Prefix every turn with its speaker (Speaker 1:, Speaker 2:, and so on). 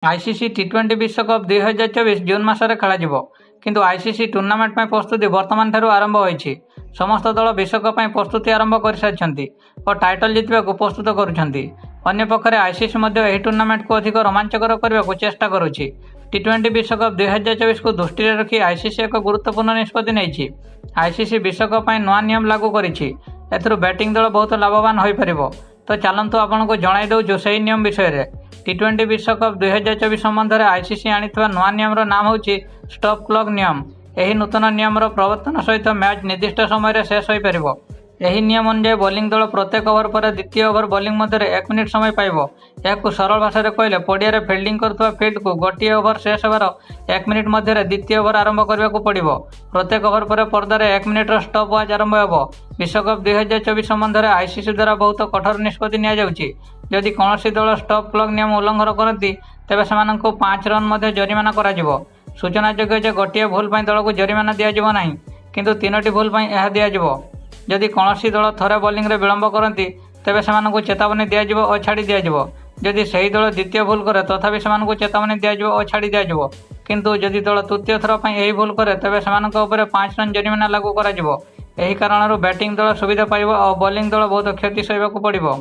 Speaker 1: ICC टी20 विश्वकप 2024 जून मासरे खेल किंतु आईसीसी टूर्नामेंट में प्रस्तुति वर्तमान ठारू आरंभ होइछि। समस्त दल विश्वकप में प्रस्तुति आरंभ कर सारी और टाइटल जितने को प्रस्तुत करुँच। आईसीसी एही टूर्नामेंट को अधिक रोमांचकर करने को चेष्टा करुछि। टी20 विश्वकप 2024 को दृष्टि रखी आईसीसी एक गुरुत्वपूर्ण निष्पत्ति नहीं। आईसीसी विश्वकप में नुआ नियम लागू करिछि। एथुरु बैटिंग दल बहुत लाभवान हो पार। तो चलतु आपको जणाई दउछु सेही नियम विषय रे। टी20 विश्वकप 2024 संबंध में आईसीसी आनिथिबा नुआ नियम नाम होछि स्टॉप क्लॉक नियम। यही नूतन नियम प्रवर्तन सहित मैच निर्दिष्ट समय शेष हो पार। यही नियम अनुसार बोलिंग दल प्रत्येक ओवर पर द्वितीय ओवर बोलिंग मध्य 1 मिनिट समय पाइब। यह सरल भाषा में कहले पड़िया फिल्डिंग करुवा फील्ड को गोटे ओवर शेष होवर 1 मिनिट मध्य द्वितीय ओवर आरंभ करने को पड़ो। प्रत्येक ओवर पर पर्दार 1 मिनिट स्टॉप वाच आरंभ हो। विश्वकप 2024 संबंध में आईसीसी द्वारा बहुत कठोर निष्पत्ति निदि कौन दल स्टॉप क्लॉक नियम उल्लंघन करती तेज से 5 रन जरिमाना कर। सूचनायोग्य जे गोटे भूल दल को जरिमाना दिज्व ना किंतु 3टी भूल दिज्व। जदि कौन दल थरे बोलिंग रे विलंब करती तेज से चेतावनी दिज्व और छाड़ी दिज्व। जदि सही दल द्वितीय भूल करे तथापि से चेतावनी दिज्व और छाड़ी दिज्व। किंतु जदि दल तृतीय थर यही भूल करे तेज से 5 रन जरिमाना लागू कर। कारण बैटिंग दल सुविधा पाइब और बोलिंग दल बहुत क्षति सहवाक पड़ो।